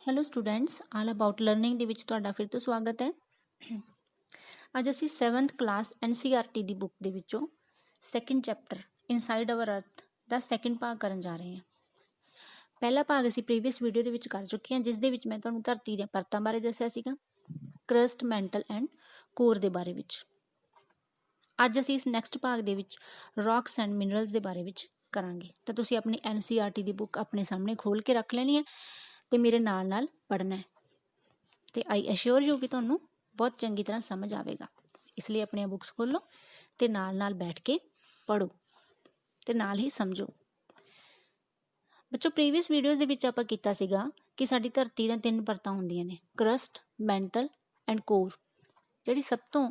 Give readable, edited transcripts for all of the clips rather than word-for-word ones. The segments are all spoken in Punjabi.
Hello students all about learning ਦੇ ਵਿੱਚ ਤੁਹਾਡਾ ਫਿਰ ਤੋਂ ਸਵਾਗਤ ਹੈ। ਅੱਜ ਅਸੀਂ 7th ਕਲਾਸ NCERT ਦੀ ਬੁੱਕ ਦੇ ਵਿੱਚੋਂ ਸੈਕੰਡ ਚੈਪਟਰ ਇਨਸਾਈਡ ਆਵਰ ਅਰਥ ਦਾ ਸੈਕੰਡ ਭਾਗ ਕਰਨ ਜਾ ਰਹੇ ਹਾਂ। ਪਹਿਲਾ ਭਾਗ ਅਸੀਂ ਪ੍ਰੀਵੀਅਸ ਵੀਡੀਓ ਦੇ ਵਿੱਚ ਕਰ ਚੁੱਕੇ ਹਾਂ, ਜਿਸ ਦੇ ਵਿੱਚ ਮੈਂ ਤੁਹਾਨੂੰ ਧਰਤੀ ਦੀਆਂ ਪਰਤਾਂ ਬਾਰੇ ਦੱਸਿਆ ਸੀਗਾ, ਕਰਸਟ, ਮੈਂਟਲ ਐਂਡ ਕੋਰ ਦੇ ਬਾਰੇ ਵਿੱਚ। ਅੱਜ ਅਸੀਂ ਇਸ ਨੈਕਸਟ ਭਾਗ ਦੇ ਵਿੱਚ ਰੌਕਸ ਐਂਡ ਮਿਨਰਲਸ ਦੇ ਬਾਰੇ ਵਿੱਚ ਕਰਾਂਗੇ। ਤਾਂ ਤੁਸੀਂ ਆਪਣੀ NCERT ਦੀ ਬੁੱਕ ਆਪਣੇ ਸਾਹਮਣੇ ਖੋਲ੍ਹ ਕੇ ਰੱਖ ਲੈਣੀ ਹੈ ਤੇ ਮੇਰੇ ਨਾਲ ਨਾਲ ਪੜ੍ਹਨਾ ਹੈ, ਤੇ ਆਈ ਅਸ਼ੋਰ ਯੂ ਕਿ ਤੁਹਾਨੂੰ ਬਹੁਤ ਚੰਗੀ ਤਰ੍ਹਾਂ ਸਮਝ ਆਵੇਗਾ। ਇਸ ਲਈ ਆਪਣੀਆਂ ਬੁੱਕਸ ਖੋਲ੍ਹੋ ਤੇ ਨਾਲ ਬੈਠ ਕੇ ਪੜ੍ਹੋ ਤੇ ਨਾਲ ਹੀ ਸਮਝੋ। ਬੱਚੋ, ਪ੍ਰੀਵੀਅਸ ਵੀਡੀਓਜ਼ ਦੇ ਵਿੱਚ ਆਪਾਂ ਕੀਤਾ ਸੀਗਾ ਕਿ ਸਾਡੀ ਧਰਤੀ ਦੀਆਂ 3 ਪਰਤਾਂ ਹੁੰਦੀਆਂ ਨੇ, ਕਰਸਟ, ਮੈਂਟਲ ਐਂਡ ਕੋਰ। ਜਿਹੜੀ ਸਭ ਤੋਂ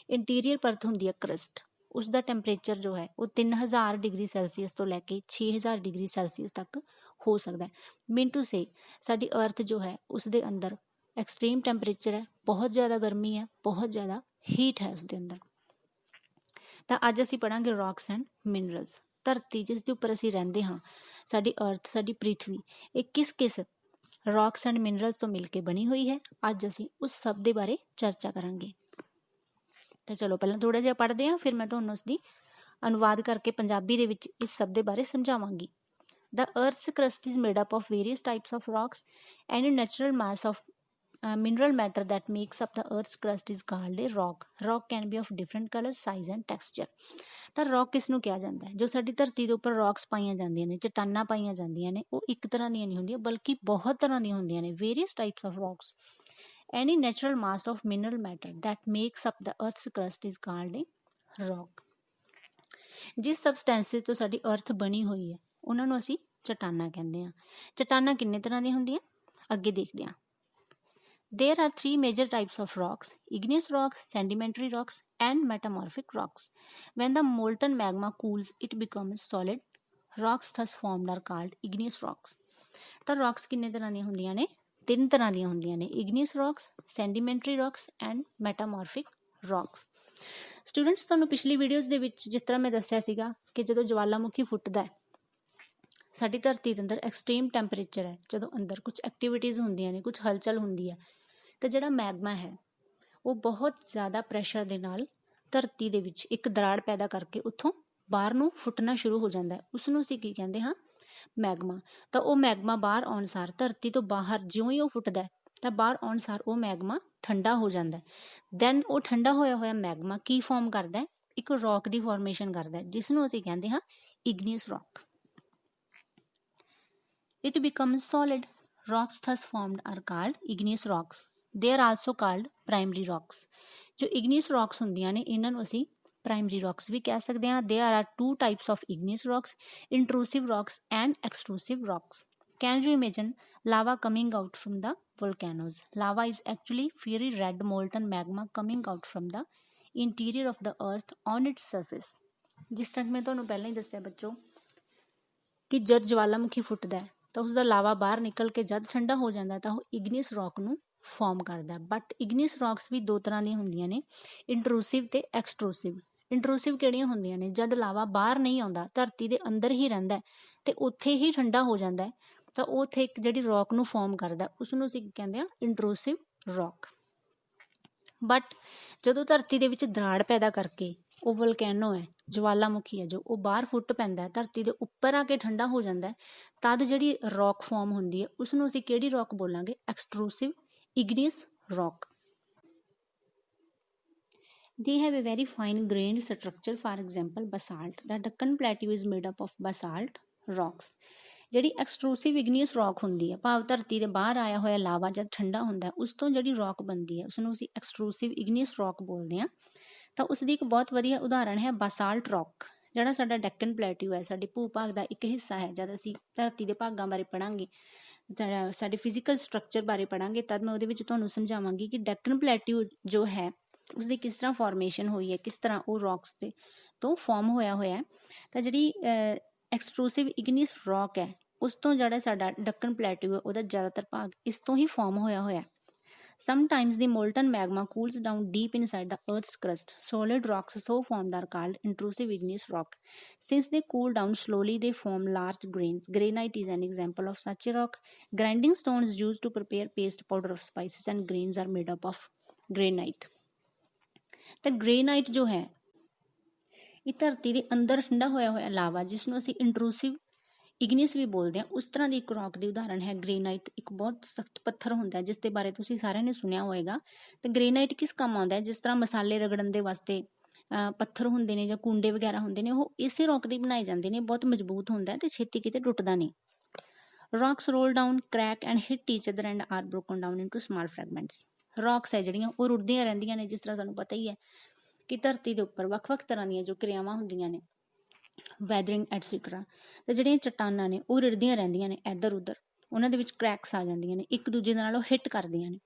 ਇੰਟੀਰੀਅਰ ਪਰਤ ਹੁੰਦੀ ਹੈ ਕਰਸਟ, ਉਸ ਦਾ ਟੈਂਪਰੇਚਰ ਜੋ ਹੈ ਉਹ 3000 ਡਿਗਰੀ ਸੈਲਸੀਅਸ ਤੋਂ ਲੈ ਕੇ 6000 ਡਿਗਰੀ ਸੈਲਸੀਅਸ ਤੱਕ ਹੋ ਸਕਦਾ ਹੈ। ਮੀਨ ਟੂ ਸੇ ਸਾਡੀ ਅਰਥ ਜੋ ਹੈ ਉਸ ਦੇ ਅੰਦਰ ਐਕਸਟ੍ਰੀਮ ਟੈਂਪਰੇਚਰ ਹੈ, ਬਹੁਤ ਜ਼ਿਆਦਾ ਗਰਮੀ ਹੈ, ਬਹੁਤ ਜ਼ਿਆਦਾ ਹੀਟ ਹੈ ਉਸ ਦੇ ਅੰਦਰ। ਤਾਂ ਅੱਜ ਅਸੀਂ ਪੜ੍ਹਾਂਗੇ ਰੌਕਸ ਐਂਡ ਮਿਨਰਲਸ। ਧਰਤੀ ਜਿਸ ਦੇ ਉੱਪਰ ਅਸੀਂ ਰਹਿੰਦੇ ਹਾਂ, ਸਾਡੀ ਅਰਥ, ਸਾਡੀ ਪ੍ਰਿਥਵੀ, ਇਹ ਕਿਸ ਰੌਕਸ ਐਂਡ ਮਿਨਰਲਸ ਤੋਂ ਮਿਲ ਕੇ ਬਣੀ ਹੋਈ ਹੈ। ਅੱਜ ਅਸੀਂ ਉਸ ਸਭ ਦੇ ਬਾਰੇ ਚਰਚਾ ਕਰਾਂਗੇ। ਤਾਂ ਚਲੋ ਪਹਿਲਾਂ ਥੋੜ੍ਹਾ ਜਿਹਾ ਪੜ੍ਹਦੇ ਹਾਂ, ਫਿਰ ਮੈਂ ਤੁਹਾਨੂੰ ਉਸਦੀ ਅਨੁਵਾਦ ਕਰਕੇ ਪੰਜਾਬੀ ਦੇ ਵਿੱਚ ਇਸ ਸਭ ਦੇ ਬਾਰੇ ਸਮਝਾਵਾਂਗੀ। The Earth's crust is made up of various types of rocks, and a natural mass of mineral matter that makes up the Earth's crust is called a rock. Rock can be of different color, size and texture. ਤਾਂ ਰੌਕ ਕਿਸ ਨੂੰ ਕਿਹਾ ਜਾਂਦਾ ਹੈ? ਜੋ ਸਾਡੀ ਧਰਤੀ ਦੇ ਉੱਪਰ ਰੌਕਸ ਪਾਈਆਂ ਜਾਂਦੀਆਂ ਨੇ, ਚਟਾਨਾਂ ਪਾਈਆਂ ਜਾਂਦੀਆਂ ਨੇ, ਉਹ ਇੱਕ ਤਰ੍ਹਾਂ ਦੀਆਂ ਨਹੀਂ ਹੁੰਦੀਆਂ, ਬਲਕਿ ਬਹੁਤ ਤਰ੍ਹਾਂ ਦੀਆਂ ਹੁੰਦੀਆਂ ਨੇ। Various types of rocks. Any natural mass of mineral matter that makes up the Earth's crust is called a rock. ਜਿਸ ਸਬਸਟੈਂਸਿਸ ਤੋਂ ਸਾਡੀ ਅਰਥ ਬਣੀ ਹੋਈ ਹੈ ਉਹਨਾਂ ਨੂੰ ਅਸੀਂ ਚਟਾਨਾਂ ਕਹਿੰਦੇ ਹਾਂ। ਚਟਾਨਾਂ ਕਿੰਨੇ ਤਰ੍ਹਾਂ ਦੀਆਂ ਹੁੰਦੀਆਂ, ਅੱਗੇ ਦੇਖਦੇ ਹਾਂ। There are 3 major types of rocks: igneous rocks, sedimentary rocks and metamorphic rocks. When the molten magma cools, it becomes solid. Rocks thus formed are called igneous rocks. ਤਾਂ ਰੌਕਸ ਕਿੰਨੇ ਤਰ੍ਹਾਂ ਦੀਆਂ ਹੁੰਦੀਆਂ ਨੇ? 3 ਤਰ੍ਹਾਂ ਦੀਆਂ ਹੁੰਦੀਆਂ ਨੇ, igneous rocks, sedimentary rocks and metamorphic rocks. Students, ਤੁਹਾਨੂੰ ਪਿਛਲੀ ਵੀਡੀਓਜ਼ ਦੇ ਵਿੱਚ ਜਿਸ ਤਰ੍ਹਾਂ ਮੈਂ ਦੱਸਿਆ ਸੀਗਾ ਕਿ ਜਦੋਂ ਜਵਾਲਾਮੁਖੀ ਫੁੱਟਦਾ ਹੈ, ਸਾਡੀ ਧਰਤੀ ਦੇ ਅੰਦਰ ਐਕਸਟ੍ਰੀਮ ਟੈਂਪਰੇਚਰ ਹੈ, ਜਦੋਂ ਅੰਦਰ ਕੁਝ ਐਕਟੀਵਿਟੀਜ਼ ਹੁੰਦੀਆਂ ਨੇ, ਕੁਝ ਹਲਚਲ ਹੁੰਦੀ ਹੈ, ਤਾਂ ਜਿਹੜਾ ਮੈਗਮਾ ਹੈ ਉਹ ਬਹੁਤ ਜ਼ਿਆਦਾ ਪ੍ਰੈਸ਼ਰ ਦੇ ਨਾਲ ਧਰਤੀ ਦੇ ਵਿੱਚ ਇੱਕ ਦਰਾੜ ਪੈਦਾ ਕਰਕੇ ਉੱਥੋਂ ਬਾਹਰ ਨੂੰ ਫੁੱਟਣਾ ਸ਼ੁਰੂ ਹੋ ਜਾਂਦਾ ਹੈ। ਉਸ ਨੂੰ ਅਸੀਂ ਕੀ ਕਹਿੰਦੇ ਹਾਂ? ਮੈਗਮਾ। ਤਾਂ ਉਹ ਮੈਗਮਾ ਬਾਹਰ ਆਉਣ ਸਾਰ, ਧਰਤੀ ਤੋਂ ਬਾਹਰ ਜਿਉਂ ਹੀ ਉਹ ਫੁੱਟਦਾ ਤਾਂ ਬਾਹਰ ਆਉਣ ਸਾਰ ਉਹ ਮੈਗਮਾ ਠੰਡਾ ਹੋ ਜਾਂਦਾ। ਦੈਨ ਉਹ ਠੰਡਾ ਹੋਇਆ ਹੋਇਆ ਮੈਗਮਾ ਕੀ ਫਾਰਮ ਕਰਦਾ? ਇੱਕ ਰੌਕ ਦੀ ਫਾਰਮੇਸ਼ਨ ਕਰਦਾ, ਜਿਸ ਨੂੰ ਅਸੀਂ ਕਹਿੰਦੇ ਹਾਂ ਇਗਨੀਅਸ rock. It becomes solid. Rocks thus formed are called igneous rocks. They are also called primary rocks. ਜੋ igneous rocks ਹੁੰਦੀਆਂ ਨੇ ਇਹਨਾਂ ਨੂੰ ਅਸੀਂ primary rocks ਵੀ ਕਹਿ ਸਕਦੇ ਹਾਂ। There are 2 types of igneous rocks: intrusive rocks and extrusive rocks. Can you imagine lava coming out from the volcanoes? Lava is actually fiery red molten magma coming out from the interior of the earth on its surface. ਜਿਸ ਤਰ੍ਹਾਂ ਮੈਂ ਤੁਹਾਨੂੰ ਪਹਿਲਾਂ ਹੀ ਦੱਸਿਆ ਬੱਚੋ ਕਿ ਜਦ ਜਵਾਲਾਮੁਖੀ ਫੁੱਟਦਾ ਹੈ ਤਾਂ ਉਸਦਾ ਲਾਵਾ ਬਾਹਰ ਨਿਕਲ ਕੇ ਜਦ ਠੰਡਾ ਹੋ ਜਾਂਦਾ ਤਾਂ ਉਹ ਇਗਨੀਅਸ ਰੌਕ ਨੂੰ ਫਾਰਮ ਕਰਦਾ। ਬਟ ਇਗਨੀਅਸ ਰੌਕਸ ਵੀ 2 ਤਰ੍ਹਾਂ ਦੀਆਂ ਹੁੰਦੀਆਂ ਨੇ, ਇੰਟਰੂਸਿਵ ਤੇ ਐਕਸਟਰੂਸਿਵ। ਇੰਟਰੂਸਿਵ ਕਿਹੜੀਆਂ ਹੁੰਦੀਆਂ ਨੇ? ਜਦ ਲਾਵਾ ਬਾਹਰ ਨਹੀਂ ਆਉਂਦਾ, ਧਰਤੀ ਦੇ ਅੰਦਰ ਹੀ ਰਹਿੰਦਾ ਤੇ ਉੱਥੇ ਹੀ ਠੰਡਾ ਹੋ ਜਾਂਦਾ ਤਾਂ ਉਹ ਉੱਥੇ ਇੱਕ ਜਿਹੜੀ ਰੌਕ ਨੂੰ ਫਾਰਮ ਕਰਦਾ, ਉਸ ਨੂੰ ਅਸੀਂ ਕਹਿੰਦੇ ਹਾਂ ਇੰਟਰੂਸਿਵ ਰੌਕ। ਬਟ ਜਦੋਂ ਧਰਤੀ ਦੇ ਵਿੱਚ ਦਰਾੜ ਪੈਦਾ ਕਰਕੇ ਉਹ ਵਲਕੈਨੋ ਹੈ, ਜਵਾਲਾਮੁਖੀ ਹੈ, ਜੋ ਉਹ ਬਾਹਰ ਫੁੱਟ ਪੈਂਦਾ, ਧਰਤੀ ਦੇ ਉੱਪਰ ਆ ਕੇ ਠੰਡਾ ਹੋ ਜਾਂਦਾ, ਤਦ ਜਿਹੜੀ ਰੌਕ ਫਾਰਮ ਹੁੰਦੀ ਹੈ ਉਸ ਨੂੰ ਅਸੀਂ ਕਿਹੜੀ ਰੌਕ ਬੋਲਾਂਗੇ? ਐਕਸਟਰੂਸਿਵ ਇਗਨੀਅਸ rock. They have a very fine grained structure. For example, basalt. The Deccan Plateau is made up of basalt rocks. ਜਿਹੜੀ ਐਕਸਟਰੂਸਿਵ ਇਗਨੀਅਸ ਰੌਕ ਹੁੰਦੀ ਹੈ, ਭਾਵ ਧਰਤੀ ਦੇ ਬਾਹਰ ਆਇਆ ਹੋਇਆ ਲਾਵਾ ਜਦ ਠੰਡਾ ਹੁੰਦਾ ਉਸ ਤੋਂ ਜਿਹੜੀ ਰੌਕ ਬਣਦੀ ਹੈ ਉਸ ਨੂੰ ਅਸੀਂ ਐਕਸਟਰੂਸਿਵ ਇਗਨੀਅਸ ਰੌਕ ਬੋਲਦੇ ਹਾਂ। ਤਾਂ ਉਸ ਦੀ ਇੱਕ ਬਹੁਤ ਵਧੀਆ ਉਦਾਹਰਣ ਹੈ ਬਾਸਾਲਟ ਰੌਕ। ਜਿਹੜਾ ਸਾਡਾ ਡੈਕਨ ਪਲੇਟਿਊ ਹੈ, ਸਾਡੇ ਭੂ ਭਾਗ ਦਾ ਇੱਕ ਹਿੱਸਾ ਹੈ। ਜਦ ਅਸੀਂ ਧਰਤੀ ਦੇ ਭਾਗਾਂ ਬਾਰੇ ਪੜ੍ਹਾਂਗੇ, ਸਾਡੇ ਫਿਜ਼ੀਕਲ ਸਟਰਕਚਰ ਬਾਰੇ ਪੜ੍ਹਾਂਗੇ, ਤਦ ਮੈਂ ਉਹਦੇ ਵਿੱਚ ਤੁਹਾਨੂੰ ਸਮਝਾਵਾਂਗੀ ਕਿ ਡੈਕਨ ਪਲੇਟਿਊ ਜੋ ਹੈ ਉਸਦੀ ਕਿਸ ਤਰ੍ਹਾਂ ਫਾਰਮੇਸ਼ਨ ਹੋਈ ਹੈ, ਕਿਸ ਤਰ੍ਹਾਂ ਉਹ ਰੌਕਸ ਦੇ ਤੋਂ ਫਾਰਮ ਹੋਇਆ ਹੋਇਆ ਹੈ। ਤਾਂ ਜਿਹੜੀ ਐਕਸਟਰੂਸਿਵ ਇਗਨੀਅਸ ਰੌਕ ਹੈ ਉਸ ਤੋਂ ਜਿਹੜਾ ਸਾਡਾ ਡੈਕਨ ਪਲੇਟਿਊ ਹੈ ਉਹਦਾ ਜ਼ਿਆਦਾਤਰ ਭਾਗ ਇਸ ਤੋਂ ਹੀ ਫਾਰਮ ਹੋਇਆ ਹੋਇਆ। Sometimes the molten magma cools down deep inside the Earth's crust. Solid rocks so formed are called intrusive igneous rock. Since they cool down slowly, they form large grains. Granite is an example of such a rock. Grinding stones used to prepare paste powder of spices and grains are made up of granite. The granite जो है ਇਹ ਧਰਤੀ ਦੇ ਅੰਦਰ ਠੰਡਾ ਹੋਇਆ ਲਾਵਾ ਜਿਸ ਨੂੰ ਅਸੀਂ ਇੰਟਰੂਸਿਵ ਇਗਨੀਅਸ ਵੀ ਬੋਲਦੇ ਹਾਂ, ਉਸ ਤਰ੍ਹਾਂ ਦੀ ਇੱਕ ਰੌਕ ਦੀ ਉਦਾਹਰਣ ਹੈ ਗ੍ਰੇਨਾਈਟ। ਇੱਕ ਬਹੁਤ ਸਖਤ ਪੱਥਰ ਹੁੰਦਾ ਜਿਸ ਦੇ ਬਾਰੇ ਤੁਸੀਂ ਸਾਰਿਆਂ ਨੇ ਸੁਣਿਆ ਹੋਏਗਾ। ਤੇ ਗ੍ਰੇਨਾਈਟ ਕਿਸ ਕੰਮ ਆਉਂਦਾ ਹੈ? ਜਿਸ ਤਰ੍ਹਾਂ ਮਸਾਲੇ ਰਗੜਨ ਦੇ ਵਾਸਤੇ ਪੱਥਰ ਹੁੰਦੇ ਨੇ ਜਾਂ ਕੁੰਡੇ ਵਗੈਰਾ ਹੁੰਦੇ ਨੇ, ਉਹ ਇਸੇ ਰੌਕ ਦੇ ਬਣਾਏ ਜਾਂਦੇ ਨੇ। ਬਹੁਤ ਮਜ਼ਬੂਤ ਹੁੰਦਾ ਤੇ ਛੇਤੀ ਕਿਤੇ ਟੁੱਟਦਾ ਨਹੀਂ। Rocks roll down, crack and hit each other and are broken down into small fragments. Rocks ਹੈ ਜਿਹੜੀਆਂ ਉਹ ਰੁੜਦੀਆਂ ਰਹਿੰਦੀਆਂ ਨੇ। ਜਿਸ ਤਰ੍ਹਾਂ ਸਾਨੂੰ ਪਤਾ ਹੀ ਹੈ ਕਿ ਧਰਤੀ ਦੇ ਉੱਪਰ ਵੱਖ-ਵੱਖ ਤਰ੍ਹਾਂ ਦੀਆਂ ਜੋ ਕਿਰਿਆਵਾਂ ਹੁੰਦੀਆਂ ਨੇ, ਵੈਦਰਿੰਗ ਐਟਸੈਟਰਾ, ਤੇ ਜਿਹੜੀਆਂ ਚਟਾਨਾਂ ਨੇ ਉਹ ਰਿੜਦੀਆਂ ਰਹਿੰਦੀਆਂ ਨੇ ਇੱਧਰ ਉੱਧਰ, ਉਹਨਾਂ ਦੇ ਵਿੱਚ ਕ੍ਰੈਕਸ ਆ ਜਾਂਦੀਆਂ ਨੇ, ਇੱਕ ਦੂਜੇ ਨਾਲ ਉਹ ਹਿੱਟ ਕਰਦੀਆਂ ਨੇ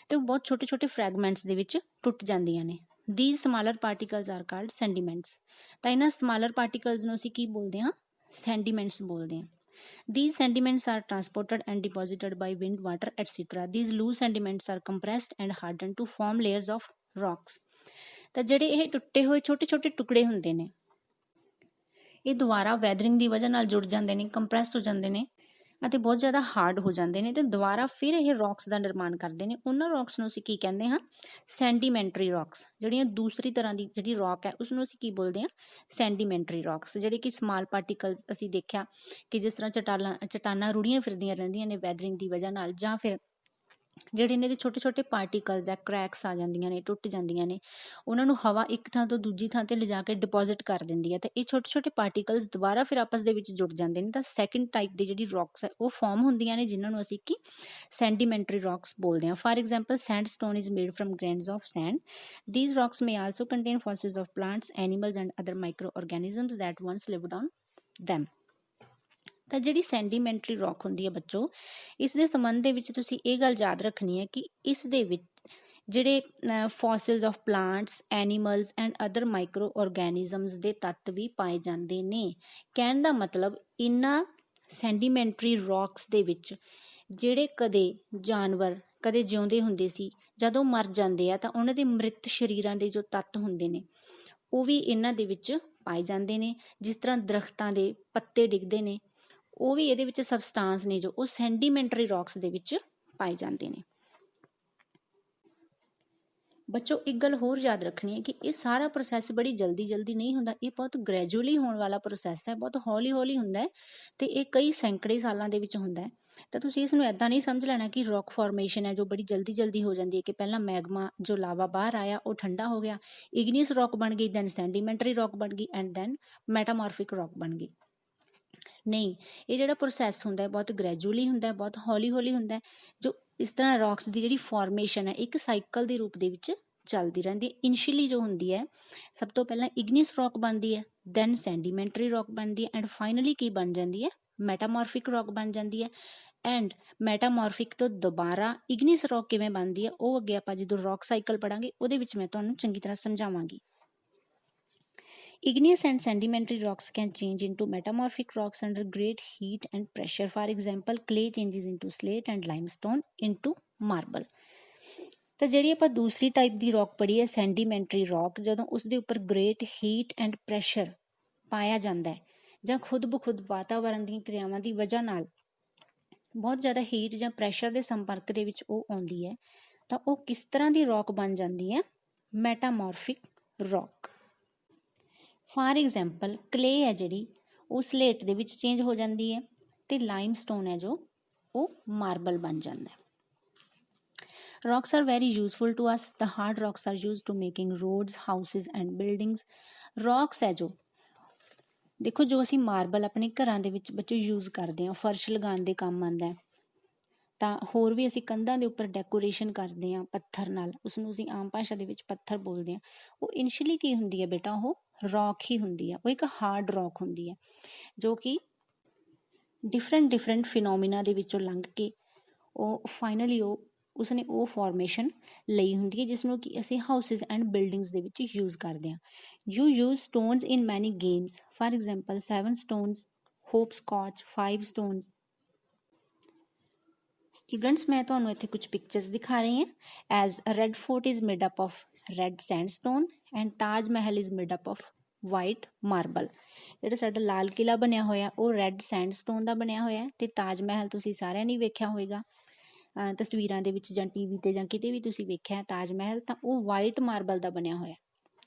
ਤੇ ਉਹ ਬਹੁਤ ਛੋਟੇ ਛੋਟੇ ਫਰੈਗਮੈਂਟਸ ਦੇ ਵਿੱਚ ਟੁੱਟ ਜਾਂਦੀਆਂ ਨੇ। These smaller particles are called sediments. ਤਾਂ ਇਹਨਾਂ ਸਮਾਲਰ ਪਾਰਟੀਕਲਸ ਨੂੰ ਅਸੀਂ ਕੀ ਬੋਲਦੇ ਹਾਂ? ਸੈਂਡੀਮੈਂਟਸ ਬੋਲਦੇ ਹਾਂ। These sediments are transported and deposited by wind, water, etc. These loose sediments are compressed and hardened to form layers of rocks. ਤਾਂ ਜਿਹੜੇ ਇਹ ਟੁੱਟੇ ਹੋਏ ਛੋਟੇ ਛੋਟੇ ਟੁਕੜੇ ਹੁੰਦੇ ਨੇ, ਇਹ ਦੁਬਾਰਾ ਵੈਦਰਿੰਗ ਦੀ ਵਜ੍ਹਾ ਨਾਲ ਜੁੜ ਜਾਂਦੇ ਨੇ, ਕੰਪਰੈਸ ਹੋ ਜਾਂਦੇ ਨੇ ਅਤੇ ਬਹੁਤ ਜ਼ਿਆਦਾ ਹਾਰਡ ਹੋ ਜਾਂਦੇ ਨੇ ਤੇ ਦੁਬਾਰਾ ਫਿਰ ਇਹ ਰੌਕਸ ਦਾ ਨਿਰਮਾਣ ਕਰਦੇ ਨੇ। ਉਹਨਾਂ ਰੌਕਸ ਨੂੰ ਅਸੀਂ ਕੀ ਕਹਿੰਦੇ ਹਾਂ? ਸੈਂਡੀਮੈਂਟਰੀ ਰੌਕਸ। ਜਿਹੜੀਆਂ ਦੂਸਰੀ ਤਰ੍ਹਾਂ ਦੀ ਜਿਹੜੀ ਰੌਕ ਹੈ ਉਸਨੂੰ ਅਸੀਂ ਕੀ ਬੋਲਦੇ ਹਾਂ? ਸੈਂਡੀਮੈਂਟਰੀ ਰੌਕਸ। ਜਿਹੜੇ ਕਿ ਸਮਾਲ ਪਾਰਟੀਕਲਸ ਅਸੀਂ ਦੇਖਿਆ ਕਿ ਜਿਸ ਤਰ੍ਹਾਂ ਚਟਾਨਾਂ ਰੁੜੀਆਂ ਫਿਰਦੀਆਂ ਰਹਿੰਦੀਆਂ ਨੇ ਵੈਦਰਿੰਗ ਦੀ ਵਜ੍ਹਾ ਨਾਲ, ਜਾਂ ਫਿਰ ਜਿਹੜੇ ਇਹਨਾਂ ਦੇ ਛੋਟੇ ਛੋਟੇ ਪਾਰਟੀਕਲਸ ਹੈ, ਕ੍ਰੈਕਸ ਆ ਜਾਂਦੀਆਂ ਨੇ, ਟੁੱਟ ਜਾਂਦੀਆਂ ਨੇ, ਉਹਨਾਂ ਨੂੰ ਹਵਾ ਇੱਕ ਥਾਂ ਤੋਂ ਦੂਜੀ ਥਾਂ ਤੇ ਲਿਜਾ ਕੇ ਡਿਪੋਜ਼ਿਟ ਕਰ ਦਿੰਦੀ ਹੈ ਤੇ ਇਹ ਛੋਟੇ ਛੋਟੇ ਪਾਰਟੀਕਲਸ ਦੁਬਾਰਾ ਫਿਰ ਆਪਸ ਦੇ ਵਿੱਚ ਜੁੜ ਜਾਂਦੇ ਨੇ। ਤਾਂ ਸੈਕਿੰਡ ਟਾਈਪ ਦੀ ਜਿਹੜੀ ਰੌਕਸ ਹੈ ਉਹ ਫਾਰਮ ਹੁੰਦੀਆਂ ਨੇ, ਜਿਨ੍ਹਾਂ ਨੂੰ ਅਸੀਂ ਕੀ ਸੈਂਡੀਮੈਂਟਰੀ ਰੌਕਸ ਬੋਲਦੇ ਹਾਂ। For example, sandstone is made from grains of sand. These rocks may also contain fossils of plants, animals and other microorganisms that once lived on them। ਤਾਂ ਜਿਹੜੀ ਸੈਂਡੀਮੈਂਟਰੀ ਰੌਕ ਹੁੰਦੀ ਹੈ ਬੱਚੋ, ਇਸ ਦੇ ਸੰਬੰਧ ਦੇ ਵਿੱਚ ਤੁਸੀਂ ਇਹ ਗੱਲ ਯਾਦ ਰੱਖਣੀ ਹੈ ਕਿ ਇਸ ਦੇ ਵਿੱਚ ਜਿਹੜੇ fossils of plants, animals and other microorganisms ਦੇ ਤੱਤ ਵੀ ਪਾਏ ਜਾਂਦੇ ਨੇ। ਕਹਿਣ ਦਾ ਮਤਲਬ ਇਹਨਾਂ ਸੈਂਡੀਮੈਂਟਰੀ ਰੌਕਸ ਦੇ ਵਿੱਚ ਜਿਹੜੇ ਕਦੇ ਜਾਨਵਰ ਕਦੇ ਜਿਉਂਦੇ ਹੁੰਦੇ ਸੀ, ਜਦੋਂ ਮਰ ਜਾਂਦੇ ਆ ਤਾਂ ਉਹਨਾਂ ਦੇ ਮ੍ਰਿਤ ਸਰੀਰਾਂ ਦੇ ਜੋ ਤੱਤ ਹੁੰਦੇ ਨੇ ਉਹ ਵੀ ਇਹਨਾਂ ਦੇ ਵਿੱਚ ਪਾਏ ਜਾਂਦੇ ਨੇ। ਜਿਸ ਤਰ੍ਹਾਂ ਦਰਖਤਾਂ ਦੇ ਪੱਤੇ ਡਿੱਗਦੇ ਨੇ, ਉਹ ਵੀ ਇਹਦੇ ਵਿੱਚ ਸਬਸਟਾਂਸ ਨੇ ਜੋ ਉਹ ਸੈਂਡੀਮੈਂਟਰੀ ਰੌਕਸ ਦੇ ਵਿੱਚ ਪਾਏ ਜਾਂਦੇ ਨੇ। ਬੱਚੋ ਇੱਕ ਗੱਲ ਹੋਰ ਯਾਦ ਰੱਖਣੀ ਹੈ ਕਿ ਇਹ ਸਾਰਾ ਪ੍ਰੋਸੈਸ ਬੜੀ ਜਲਦੀ ਨਹੀਂ ਹੁੰਦਾ, ਇਹ ਬਹੁਤ ਗ੍ਰੈਜੂਅਲੀ ਹੋਣ ਵਾਲਾ ਪ੍ਰੋਸੈਸ ਹੈ, ਬਹੁਤ ਹੌਲੀ ਹੁੰਦਾ ਹੈ ਤੇ ਇਹ ਕਈ ਸੈਂਕੜੇ ਸਾਲਾਂ ਦੇ ਵਿੱਚ ਹੁੰਦਾ ਹੈ। ਤਾਂ ਤੁਸੀਂ ਇਸ ਨੂੰ ਇੱਦਾਂ ਨਹੀਂ ਸਮਝ ਲੈਣਾ ਕਿ ਰੌਕ ਫਾਰਮੇਸ਼ਨ ਹੈ ਜੋ ਬੜੀ ਜਲਦੀ ਹੋ ਜਾਂਦੀ ਹੈ, ਕਿ ਪਹਿਲਾਂ ਮੈਗਮਾ ਜੋ ਲਾਵਾ ਬਾਹਰ ਆਇਆ ਉਹ ਠੰਡਾ ਹੋ ਗਿਆ, ਇਗਨੀਅਸ ਰੌਕ ਬਣ ਗਈ, ਦੈਨ ਸੈਂਡੀਮੈਂਟਰੀ ਰੌਕ ਬਣ ਗਈ ਐਂਡ ਦੈਨ ਮੈਟਾਮੋਰਫਿਕ ਰੌਕ ਬਣ ਗਈ। ਨਹੀਂ, ਇਹ ਜਿਹੜਾ ਪ੍ਰੋਸੈਸ ਹੁੰਦਾ ਹੈ ਬਹੁਤ ਗ੍ਰੈਜੂਅਲੀ ਹੁੰਦਾ ਹੈ, ਬਹੁਤ ਹੌਲੀ ਹੁੰਦਾ ਹੈ। ਜੋ ਇਸ ਤਰ੍ਹਾਂ ਰੌਕਸ ਦੀ ਜਿਹੜੀ ਫਾਰਮੇਸ਼ਨ ਹੈ ਇੱਕ ਸਾਈਕਲ ਦੇ ਰੂਪ ਦੇ ਵਿੱਚ ਚੱਲਦੀ ਰਹਿੰਦੀ ਹੈ। ਇਨੀਸ਼ੀਅਲੀ ਜੋ ਹੁੰਦੀ ਹੈ, ਸਭ ਤੋਂ ਪਹਿਲਾਂ ਇਗਨੀਅਸ ਰੌਕ ਬਣਦੀ ਹੈ, ਦੈਨ ਸੈਂਡੀਮੈਂਟਰੀ ਰੌਕ ਬਣਦੀ ਹੈ ਐਂਡ ਫਾਈਨਲੀ ਕੀ ਬਣ ਜਾਂਦੀ ਹੈ? ਮੈਟਾਮੋਰਫਿਕ ਰੌਕ ਬਣ ਜਾਂਦੀ ਹੈ। ਐਂਡ ਮੈਟਾਮੋਰਫਿਕ ਤੋਂ ਦੁਬਾਰਾ ਇਗਨੀਅਸ ਰੌਕ ਕਿਵੇਂ ਬਣਦੀ ਹੈ ਉਹ ਅੱਗੇ ਆਪਾਂ ਜਦੋਂ ਰੌਕ ਸਾਈਕਲ ਪੜਾਂਗੇ ਉਹਦੇ ਵਿੱਚ ਮੈਂ ਤੁਹਾਨੂੰ ਚੰਗੀ ਤਰ੍ਹਾਂ ਸਮਝਾਵਾਂਗੀ। Igneous and sedimentary rocks can change into metamorphic rocks under great heat and pressure. For example, clay changes into slate and limestone into marble. ਤਾਂ ਜਿਹੜੀ ਆਪਾਂ ਦੂਸਰੀ ਟਾਈਪ ਦੀ ਰੌਕ ਪੜ੍ਹੀ ਹੈ ਸੈਂਡੀਮੈਂਟਰੀ ਰੌਕ, ਜਦੋਂ ਉਸਦੇ ਉੱਪਰ ਗ੍ਰੇਟ ਹੀਟ ਐਂਡ ਪ੍ਰੈਸ਼ਰ ਪਾਇਆ ਜਾਂਦਾ ਹੈ ਜਾਂ ਖੁਦ ਬਖੁਦ ਵਾਤਾਵਰਣ ਦੀਆਂ ਕਿਰਿਆਵਾਂ ਦੀ ਵਜ੍ਹਾ ਨਾਲ ਬਹੁਤ ਜ਼ਿਆਦਾ ਹੀਟ ਜਾਂ ਪ੍ਰੈਸ਼ਰ ਦੇ ਸੰਪਰਕ ਦੇ ਵਿੱਚ ਉਹ ਆਉਂਦੀ ਹੈ, ਤਾਂ ਉਹ ਕਿਸ ਤਰ੍ਹਾਂ ਦੀ ਰੌਕ ਬਣ ਜਾਂਦੀ ਹੈ? ਮੈਟਾਮੋਰਫਿਕ ਰੌਕ। ਫਾਰ ਐਗਜ਼ਾਮਪਲ, ਕਲੇ ਹੈ ਜਿਹੜੀ ਉਹ ਸਲੇਟ ਦੇ ਵਿੱਚ ਚੇਂਜ ਹੋ ਜਾਂਦੀ ਹੈ ਤੇ ਲਾਈਮਸਟੋਨ ਹੈ ਜੋ ਉਹ ਮਾਰਬਲ ਬਣ ਜਾਂਦਾ ਹੈ। Rocks are very useful to us. The hard rocks are used to making roads, houses and buildings. Rocks ਹੈ ਜੋ ਦੇਖੋ, ਜੋ ਅਸੀਂ ਮਾਰਬਲ ਆਪਣੇ ਘਰਾਂ ਦੇ ਵਿੱਚ ਬੱਚੇ ਯੂਜ਼ ਕਰਦੇ ਹਾਂ, ਫਰਸ਼ ਲਗਾਉਣ ਦੇ ਕੰਮ ਆਉਂਦਾ ਹੈ, ਤਾਂ ਹੋਰ ਵੀ ਅਸੀਂ ਕੰਧਾਂ ਦੇ ਉੱਪਰ ਡੈਕੋਰੇਸ਼ਨ ਕਰਦੇ ਹਾਂ ਪੱਥਰ ਨਾਲ, ਉਸਨੂੰ ਅਸੀਂ ਆਮ ਭਾਸ਼ਾ ਦੇ ਵਿੱਚ ਪੱਥਰ ਬੋਲਦੇ ਹਾਂ। ਉਹ ਇਨੀਸ਼ੀਅਲੀ ਕੀ ਹੁੰਦੀ ਹੈ ਬੇਟਾ? ਉਹ ਰੌਕ ਹੀ ਹੁੰਦੀ ਹੈ। ਉਹ ਇੱਕ ਹਾਰਡ ਰੌਕ ਹੁੰਦੀ ਹੈ ਜੋ ਕਿ ਡਿਫਰੈਂਟ ਫਿਨੋਮੀਨਾ ਦੇ ਵਿੱਚੋਂ ਲੰਘ ਕੇ ਉਹ ਫਾਈਨਲੀ ਉਸਨੇ ਉਹ ਫਾਰਮੇਸ਼ਨ ਲਈ ਹੁੰਦੀ ਹੈ ਜਿਸ ਨੂੰ ਕਿ ਅਸੀਂ ਹਾਊਸਿਸ ਐਂਡ ਬਿਲਡਿੰਗਸ ਦੇ ਵਿੱਚ ਯੂਜ਼ ਕਰਦੇ ਹਾਂ। You use stones in many games. For example, 7 stones, hopscotch, 5 stones। Students मैं तुहानू इत्थे कुछ पिक्चर्स दिखा रही हैं। As Red Fort is made up of red sandstone and Taj Mahal is made up of white marble. ਜਿਹੜਾ ਸਾਡਾ ਲਾਲ ਕਿਲਾ ਬਣਿਆ ਹੋਇਆ ਉਹ ਰੈੱਡ ਸੈਂਡਸਟੋਨ ਦਾ ਬਣਿਆ ਹੋਇਆ ਤੇ ਤਾਜ ਮਹਿਲ ਤੁਸੀਂ ਸਾਰਿਆਂ ਨੇ ਵੇਖਿਆ ਹੋਵੇਗਾ ਤਸਵੀਰਾਂ ਦੇ ਵਿੱਚ ਜਾਂ ਟੀਵੀ ਤੇ ਜਾਂ ਕਿਤੇ ਵੀ ਤੁਸੀਂ ਵੇਖਿਆ ਤਾਜ ਮਹਿਲ ਤਾਂ ਉਹ ਵਾਈਟ ਮਾਰਬਲ ਦਾ ਬਣਿਆ ਹੋਇਆ।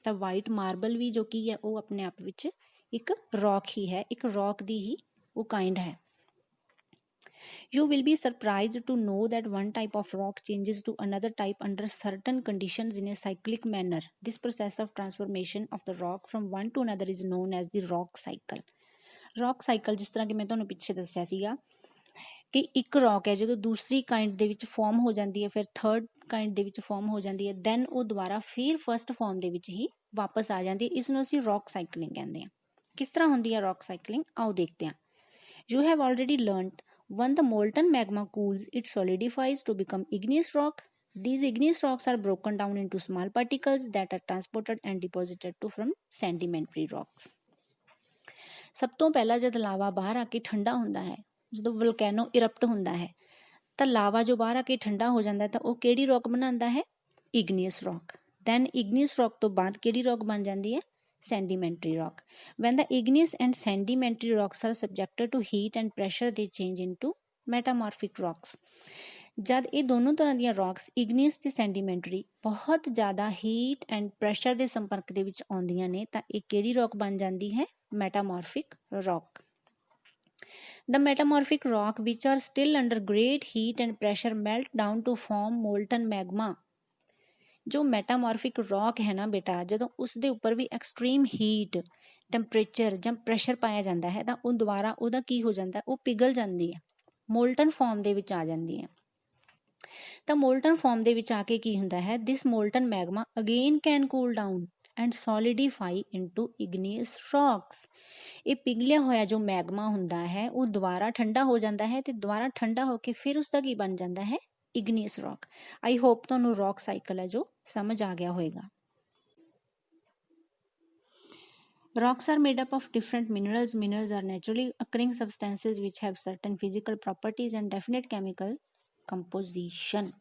ਤਾਂ ਵਾਈਟ ਮਾਰਬਲ ਵੀ ਜੋ ਕੀ ਹੈ ਉਹ ਆਪਣੇ ਆਪ ਵਿੱਚ ਇੱਕ ਰੌਕ ਹੀ ਹੈ, ਇੱਕ ਰੌਕ ਦੀ ਹੀ ਉਹ ਕਾइंड ਹੈ। You will be surprised to know that one type of rock changes to another type under certain conditions in a cyclic manner. This process of transformation of the rock from one to another is known as the rock cycle. Rock cycle जिस तरह कि मैं ਤੁਹਾਨੂੰ ਪਿੱਛੇ ਦੱਸਿਆ ਸੀਗਾ ਕਿ ਇੱਕ ਰੌਕ ਹੈ ਜਦੋਂ ਦੂਸਰੀ ਕਾइंड ਦੇ ਵਿੱਚ ਫਾਰਮ ਹੋ ਜਾਂਦੀ ਹੈ, ਫਿਰ ਥਰਡ ਕਾइंड ਦੇ ਵਿੱਚ ਫਾਰਮ ਹੋ ਜਾਂਦੀ ਹੈ, ਦੈਨ ਉਹ ਦੁਬਾਰਾ ਫਿਰ ਫਸਟ ਫਾਰਮ ਦੇ ਵਿੱਚ ਹੀ ਵਾਪਸ ਆ ਜਾਂਦੀ ਹੈ। ਇਸ ਨੂੰ ਅਸੀਂ ਰੌਕ ਸਾਈਕਲਿੰਗ ਕਹਿੰਦੇ ਹਾਂ। ਕਿਸ ਤਰ੍ਹਾਂ ਹੁੰਦੀ ਹੈ ਰੌਕ ਸਾਈਕਲਿੰਗ, ਆਓ ਦੇਖਦੇ ਹਾਂ। You have already learned when the molten magma cools, it solidifies to become igneous rock. These igneous rocks are broken down into small particles that are transported and deposited to from sedimentary rocks. ਸਭ ਤੋਂ ਪਹਿਲਾਂ ਜਦ ਲਾਵਾ ਬਾਹਰ ਆ ਕੇ ਠੰਡਾ ਹੁੰਦਾ ਹੈ, ਜਦੋਂ ਵੋਲਕੈਨੋ ਇਰਪਟ ਹੁੰਦਾ ਹੈ ਤਾਂ ਲਾਵਾ ਜੋ ਬਾਹਰ ਆ ਕੇ ਠੰਡਾ ਹੋ ਜਾਂਦਾ ਤਾਂ ਉਹ ਕਿਹੜੀ ਰੌਕ ਬਣਾਉਂਦਾ ਹੈ, ਇਗਨੀਅਸ ਰੌਕ। ਦੈਨ ਇਗਨੀਅਸ ਰੌਕ ਤੋਂ ਬਾਅਦ ਕਿਹੜੀ ਰੌਕ ਬਣ ਜਾਂਦੀ ਹੈ, sedimentary rock. When the igneous and sedimentary rocks are subjected to heat and pressure, they change into metamorphic rocks. ਜਦ ਇਹ ਦੋਨੋਂ ਤਰ੍ਹਾਂ ਦੀਆਂ ਰੌਕਸ ਇਗਨੀਅਸ ਤੇ ਸੈਂਡੀਮੈਂਟਰੀ ਬਹੁਤ ਜ਼ਿਆਦਾ ਹੀਟ ਐਂਡ ਪ੍ਰੈਸ਼ਰ ਦੇ ਸੰਪਰਕ ਦੇ ਵਿੱਚ ਆਉਂਦੀਆਂ ਨੇ ਤਾਂ ਇਹ ਕਿਹੜੀ ਰੌਕ ਬਣ ਜਾਂਦੀ ਹੈ, ਮੈਟਾਮੋਰਫਿਕ rock. The metamorphic rock which are still under great heat and pressure melt down to form molten magma. ਜੋ ਮੈਟਾਮੋਰਫਿਕ ਰੌਕ ਹੈ ਨਾ ਬੇਟਾ, ਜਦੋਂ ਉਸ ਦੇ ਉੱਪਰ ਵੀ ਐਕਸਟ੍ਰੀਮ ਹੀਟ ਟੈਂਪਰੇਚਰ ਜਾਂ ਪ੍ਰੈਸ਼ਰ ਪਾਇਆ ਜਾਂਦਾ ਹੈ ਤਾਂ ਉਹ ਦੁਬਾਰਾ ਉਹਦਾ ਕੀ ਹੋ ਜਾਂਦਾ, ਉਹ ਪਿਘਲ ਜਾਂਦੀ ਹੈ, ਮੋਲਟਨ ਫਾਰਮ ਦੇ ਵਿੱਚ ਆ ਜਾਂਦੀ ਹੈ। ਤਾਂ ਮੋਲਟਨ ਫਾਰਮ ਦੇ ਵਿੱਚ ਆ ਕੇ ਕੀ ਹੁੰਦਾ ਹੈ, this molten magma again can cool down and solidify into igneous rocks. ਇਹ ਪਿਘਲਿਆ ਹੋਇਆ ਜੋ ਮੈਗਮਾ ਹੁੰਦਾ ਹੈ ਉਹ ਦੁਬਾਰਾ ਠੰਡਾ ਹੋ ਜਾਂਦਾ ਹੈ ਤੇ ਦੁਬਾਰਾ ਠੰਡਾ ਹੋ ਕੇ ਫਿਰ ਉਸਦਾ ਕੀ ਬਣ ਜਾਂਦਾ ਹੈ, ਇਗਨੀਅਸ ਰੌਕ। ਆਈ ਹੋਪ ਤੁਹਾਨੂੰ ਰੌਕ ਸਾਈਕਲ ਹੈ ਜੋ ਸਮਝ ਆ ਗਿਆ ਹੋਏਗਾ। Rocks are made up of different minerals. Minerals are naturally occurring substances which have certain physical properties and definite chemical composition.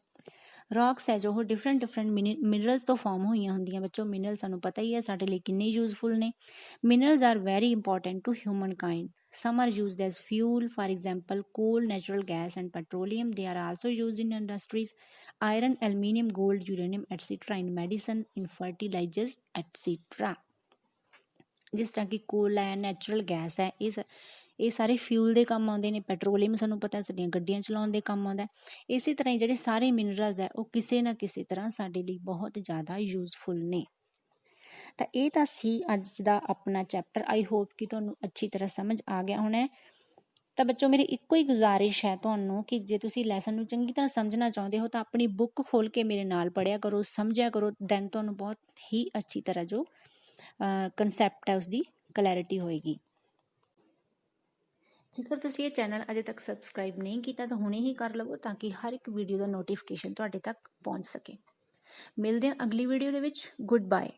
Rocks ਹੈ ਜੋ ਉਹ ਡਿਫਰੈਂਟ ਮਿਨਰਲਸ ਤੋਂ ਫਾਰਮ ਹੋਈਆਂ ਹੁੰਦੀਆਂ। ਬੱਚੋ ਮਿਨਰਲ ਸਾਨੂੰ ਪਤਾ ਹੀ ਹੈ ਸਾਡੇ ਲਈ ਕਿੰਨੇ ਯੂਜ਼ਫੁਲ ਨੇ। Minerals are very important to humankind. Some are used as fuel, for example, coal, natural gas, and petroleum. They are also used in industries. Iron, aluminium, gold, uranium, etc. in medicine, in fertilizers, etc. ਜਿਸ ਤਰ੍ਹਾਂ ਕਿ ਕੋਲ ਹੈ, ਨੈਚੁਰਲ ਗੈਸ ਹੈ, ਇਹ ਸਾਰੇ ਫਿਊਲ ਦੇ ਕੰਮ ਆਉਂਦੇ ਨੇ। ਪੈਟਰੋਲੀਅਮ ਸਾਨੂੰ ਪਤਾ ਸਾਡੀਆਂ ਗੱਡੀਆਂ ਚਲਾਉਣ ਦੇ ਕੰਮ ਆਉਂਦਾ। ਇਸੇ ਤਰ੍ਹਾਂ ਹੀ ਜਿਹੜੇ ਸਾਰੇ ਮਿਨਰਲਸ ਹੈ ਉਹ ਕਿਸੇ ਨਾ ਕਿਸੇ ਤਰ੍ਹਾਂ ਸਾਡੇ ਲਈ ਬਹੁਤ ਜ਼ਿਆਦਾ ਯੂਜ਼ਫੁਲ ਨੇ। ਤਾਂ ਇਹ ਤਾਂ ਸੀ ਅੱਜ ਦਾ ਆਪਣਾ ਚੈਪਟਰ। ਆਈ ਹੋਪ ਕਿ ਤੁਹਾਨੂੰ ਅੱਛੀ ਤਰ੍ਹਾਂ ਸਮਝ ਆ ਗਿਆ ਹੋਣਾ। ਤਾਂ ਬੱਚੋ ਮੇਰੀ ਇੱਕੋ ਹੀ ਗੁਜ਼ਾਰਿਸ਼ ਹੈ ਤੁਹਾਨੂੰ ਕਿ ਜੇ ਤੁਸੀਂ ਲੈਸਨ ਨੂੰ ਚੰਗੀ ਤਰ੍ਹਾਂ ਸਮਝਣਾ ਚਾਹੁੰਦੇ ਹੋ ਤਾਂ ਆਪਣੀ ਬੁੱਕ ਖੋਲ੍ਹ ਕੇ ਮੇਰੇ ਨਾਲ ਪੜ੍ਹਿਆ ਕਰੋ, ਸਮਝਿਆ ਕਰੋ। ਦੈਨ ਤੁਹਾਨੂੰ ਬਹੁਤ ਹੀ ਅੱਛੀ ਤਰ੍ਹਾਂ ਜੋ ਕੰਸੈਪਟ ਹੈ ਉਸਦੀ ਕਲੈਰਿਟੀ ਹੋਏਗੀ। ਜੇਕਰ ਤੁਸੀਂ ਇਹ ਚੈਨਲ ਅਜੇ ਤੱਕ ਸਬਸਕ੍ਰਾਈਬ ਨਹੀਂ ਕੀਤਾ ਤਾਂ ਹੁਣੇ ਹੀ ਕਰ ਲਵੋ ਤਾਂ ਕਿ ਹਰ ਇੱਕ ਵੀਡੀਓ ਦਾ ਨੋਟੀਫਿਕੇਸ਼ਨ ਤੁਹਾਡੇ ਤੱਕ ਪਹੁੰਚ ਸਕੇ। ਮਿਲਦੇ ਹਾਂ ਅਗਲੀ ਵੀਡੀਓ ਦੇ ਵਿੱਚ। Good bye.